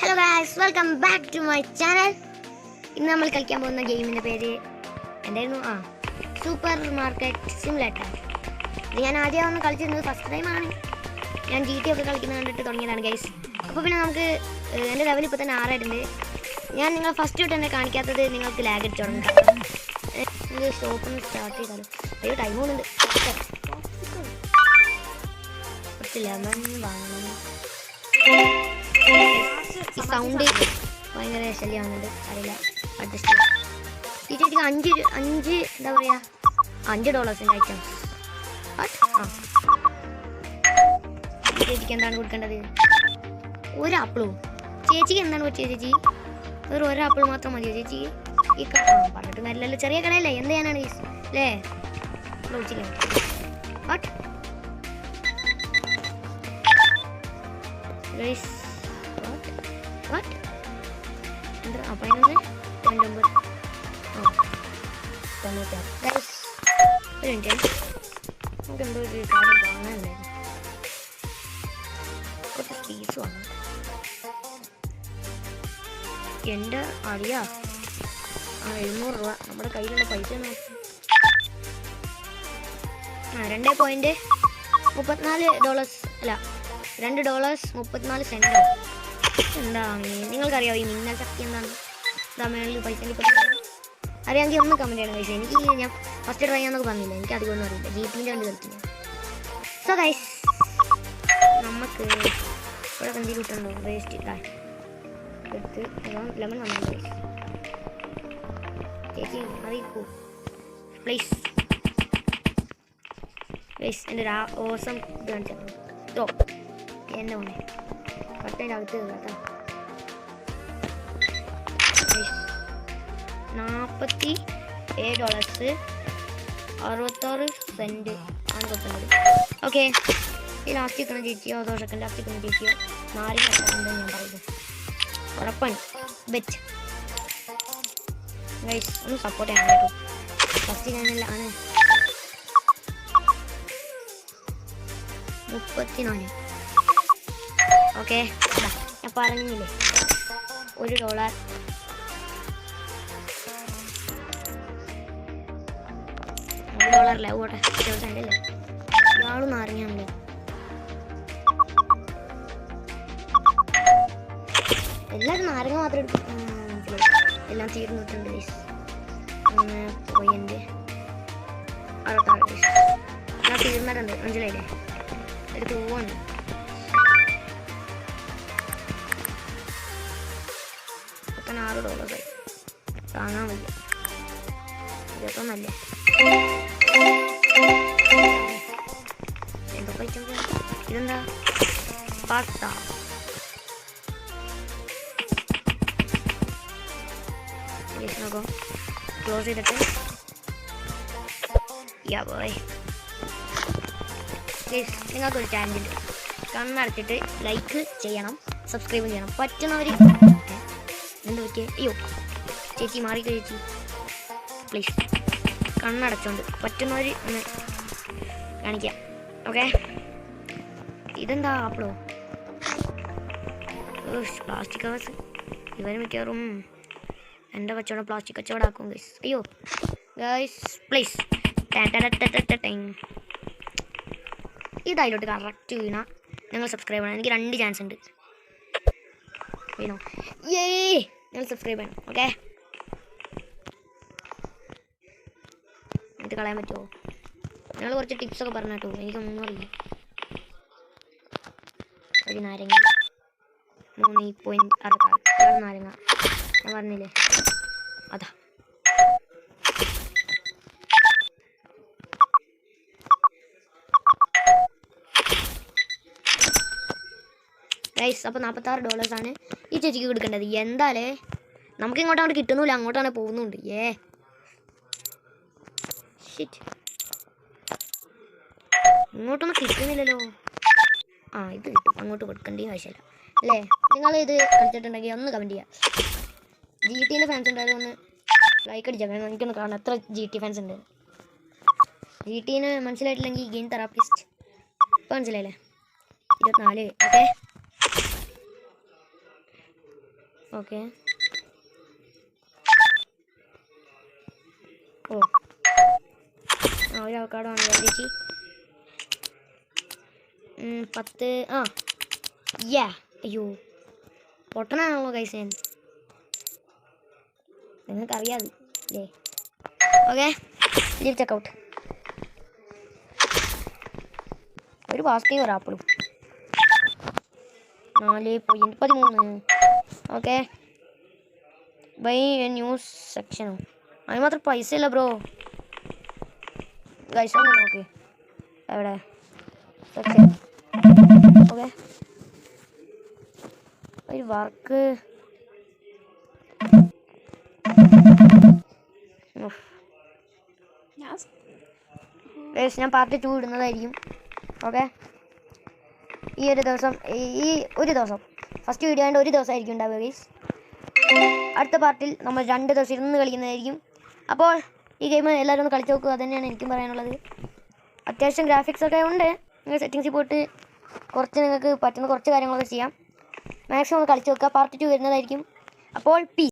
Hello guys, welcome back to my channel. ഇന്ന് നമ്മൾ കളിക്കാൻ പോകുന്ന ഗെയിമിൻ്റെ പേര് എന്തായിരുന്നു? Supermarket simulator. ഇത് ഞാൻ ആദ്യം കളിച്ചിരുന്നത് ഫസ്റ്റ് ടൈമാണ്. ഞാൻ GTA ഒക്കെ കളിക്കുന്നത് കണ്ടിട്ട് തുടങ്ങിയതാണ് ഗൈസ്. അപ്പോൾ പിന്നെ നമുക്ക് എൻ്റെ ലെവൽ ഇപ്പോൾ തന്നെ 6 ആയിട്ടുണ്ട്. ഞാൻ നിങ്ങൾ ഫസ്റ്റ് തൊട്ട് തന്നെ കാണിക്കാത്തത് നിങ്ങൾക്ക് ലാഗ് അടിച്ച് തുടങ്ങും. നിങ്ങൾക്ക് സ്റ്റോപ്പൊന്ന് സ്റ്റാർട്ട് ചെയ്താലും അയ്യോ ടൈം പോകുന്നുണ്ട്. കുറച്ച് ലെമൺ വാങ്ങണം. ഈ സൗണ്ട് ഭയങ്കര ശല്യമാകുന്നുണ്ട്, അറിയില്ല, അഡ്ജസ്റ്റ് ചെയ്യാം. ഈ ചേച്ചിക്ക് അഞ്ച് എന്താ പറയുക $5 ഐറ്റംസ്. ഈ ചേച്ചിക്ക് എന്താണ് കൊടുക്കേണ്ടത്? ഒരു ആപ്പിളോ? ചേച്ചിക്ക് എന്താണ് പറ്റിയത്? ചേച്ചി ഒരു ആപ്പിൾ മാത്രം മതിയോ ചേച്ചി? ഈ പറഞ്ഞിട്ട് കാര്യമല്ലോ, ചെറിയ കടയല്ലേ, എന്ത് ചെയ്യാനാണ് അല്ലേ? വിളിച്ചില്ലേ? നമുക്കെന്തോ ഒരു കാര്യം കാണാനുണ്ടായിരുന്നു. കുറച്ച് ഫീസ് വേണം. എൻ്റെ അറിയാ 700 രൂപ നമ്മുടെ കയ്യിലുള്ള പൈസ നോക്കി. $2.34 അല്ല $2.34. എന്താ നിങ്ങൾക്കറിയാമോ ഈ മിന്നൽ ശക്തി എന്താണ്? തമിഴിൽ പൈസ അറിയാമെങ്കിൽ ഒന്ന് കമൻറ്റ് ചെയ്യണം പൈസ. എനിക്ക് ഞാൻ ഫസ്റ്റ് ട്രൈ ചെയ്യാന്നൊക്കെ പറഞ്ഞില്ല, എനിക്ക് അധികമൊന്നും അറിയില്ല. ജീപ്പിൻ്റെ കണ്ട് കളിക്കുന്നത്. സോ ഗൈസ്, നമുക്ക് ഇവിടെ എന്തെങ്കിലും കിട്ടുന്നുണ്ടോ? വേസ്റ്റ് എടുത്ത് ലെമൺ വന്നു ഗൈസ്. ചേച്ചി അറിയിക്കൂ പ്ലീസ് ഗൈസ്. എൻ്റെ ഒരു ഓസം ഇത് കാണിച്ചാൽ എന്നെ പോണേ കട്ടൻ്റെ അകത്ത് കേട്ടോ. $47 66 ആണ് കൊടുക്കുന്നത്. ഓക്കെ, ഈ ലാസ്റ്റ് നിൽക്കുന്ന ചേച്ചിയോ അതോ സെക്കൻഡ് ലാസ്റ്റ് നിൽക്കുന്ന ചേച്ചിയോ നാരങ്ങ ഉണ്ടെന്ന് ഞാൻ പറയുന്നത് ഉറപ്പാണ്. ബെറ്റ് ഗൈസ്, ഒന്ന് സപ്പോർട്ട് ചെയ്യാൻ കേട്ടോ. ഫസ്റ്റ് ചാനലാണ്. 34. ഓക്കെ, ഞാൻ പറഞ്ഞില്ലേ $1. $1 ഓട്ടെ ചെറുതല്ലേ, ഇയാളും നാരങ്ങാണല്ലേ. എല്ലാവരും നാരങ്ങ മാത്രം എടുക്കും. എല്ലാം തീർന്നിട്ടുണ്ട് ഗൈസ്. പോയി എൻ്റെ 66 ഗൈസ്. ഞാൻ തീർന്നിട്ടുണ്ട്, മനസ്സിലായില്ലേ? എടുത്ത് പോവാണ്. $6 താങ്ങാൻ വയ്യ. 21 എന്തൊക്കെ ഐറ്റം? ഇതെന്താ? പാസ്ത. നോക്കോ, ക്ലോസ് ചെയ്തിട്ട് നിങ്ങൾക്കൊരു ചാനലുണ്ട്, കണ്ണടച്ചിട്ട് ലൈക്ക് ചെയ്യണം, സബ്സ്ക്രൈബ് ചെയ്യണം. പറ്റുന്നവർ എന്ത് പറ്റിയേ? അയ്യോ ചേച്ചി മാറിക്കോ ചേച്ചി പ്ലീസ്. കണ്ണടച്ചോണ്ട് പറ്റുന്നവർ ഒന്ന് കാണിക്കാം. ഓക്കെ, ഇതെന്താ ആപ്പിളോ? Plastic covers. ഇവരും മിക്കവാറും എൻ്റെ കച്ചവടം പ്ലാസ്റ്റിക് കച്ചവടമാക്കും ഗൈസ്. അയ്യോ ഗൈസ് പ്ലീസ്. ഇതായിലോട്ട് കറക്റ്റ് വീണാൽ നിങ്ങൾ സബ്സ്ക്രൈബ് ചെയ്യണം. എനിക്ക് 2 ചാൻസ് ഉണ്ട്. വീണോ? നിങ്ങൾ സബ്സ്ക്രൈബ് ചെയ്യണം. ഓക്കെ, ഇത് കളയാൻ പറ്റുമോ? നിങ്ങൾ കുറച്ച് ടിപ്സൊക്കെ പറഞ്ഞു കേട്ടോ, എനിക്കൊന്നും അറിയില്ല. ഒരു നാരങ്ങ 3.66 നാരങ്ങ ഞാൻ പറഞ്ഞില്ലേ, അതാ. ഗൈസ്, അപ്പോൾ $46 ആണ് ഈ ചേച്ചിക്ക് കൊടുക്കേണ്ടത്. എന്താലേ നമുക്ക് ഇങ്ങോട്ട് കിട്ടുന്നില്ല, അങ്ങോട്ടാണ് പോകുന്നുണ്ട്. ഇങ്ങോട്ടൊന്നും കിട്ടുന്നില്ലല്ലോ. ഇത് കിട്ടും, അങ്ങോട്ട് കൊടുക്കേണ്ട ആവശ്യമില്ല അല്ലേ? നിങ്ങൾ ഇത് കളിച്ചിട്ടുണ്ടെങ്കിൽ ഒന്ന് കമൻറ്റ് ചെയ്യാം. GTA ഫാൻസ് ഉണ്ടായാലും ഒന്ന് ലൈക്ക് അടിച്ചാൽ എനിക്കൊന്ന് കാണാം എത്ര GTA ഫാൻസ് ഉണ്ട്. GTA മനസ്സിലായിട്ടില്ലെങ്കിൽ ഗെയിം തെറാപ്പിസ്റ്റ് ഇപ്പം മനസ്സിലായില്ലേ? 24. Okay, okay. ഓ ആ ഒരു അവക്കാടോ ആണ് ചേച്ചി. 10. ആ യാ. അയ്യോ പൊട്ടനാണല്ലോ കൈസ്. നിങ്ങൾക്കറിയാതെ അല്ലേ? Okay, leave checkout. ഒരു പാസ്റ്റിയും ഒരു ആപ്പിളും. 4.13. ഓക്കെ, ബൈ ന്യൂസ് സെക്ഷനോ? അതിന് മാത്രം പൈസ ഇല്ല ബ്രോ. ഗൈസ് ഒന്ന് നോക്കി എവിടെ. ഓക്കെ, ഒരു വർക്ക്. ഞാൻ പാർട്ട് 2 ഇടുന്നതായിരിക്കും. ഓക്കെ, ഈ ഒരു ദിവസം ഫസ്റ്റ് വീഡിയോ ആയതുകൊണ്ട് ഒരു ദിവസമായിരിക്കും ഉണ്ടാവുക ഗൈസ്. അടുത്ത പാർട്ടിൽ നമ്മൾ 2 ദിവസം ഇരുന്ന് കളിക്കുന്നതായിരിക്കും. അപ്പോൾ ഈ ഗെയിം എല്ലാവരും ഒന്ന് കളിച്ച് നോക്കുക, അതുതന്നെയാണ് എനിക്കും പറയാനുള്ളത്. അത്യാവശ്യം ഗ്രാഫിക്സ് ഒക്കെ ഉണ്ട്. നിങ്ങൾ സെറ്റിങ്സിൽ പോയിട്ട് നിങ്ങൾക്ക് പറ്റുന്ന കുറച്ച് കാര്യങ്ങളൊക്കെ ചെയ്യാം. മാക്സിമം ഒന്ന് കളിച്ച് നോക്കുക. പാർട്ട് 2 വരുന്നതായിരിക്കും. അപ്പോൾ പീസ്.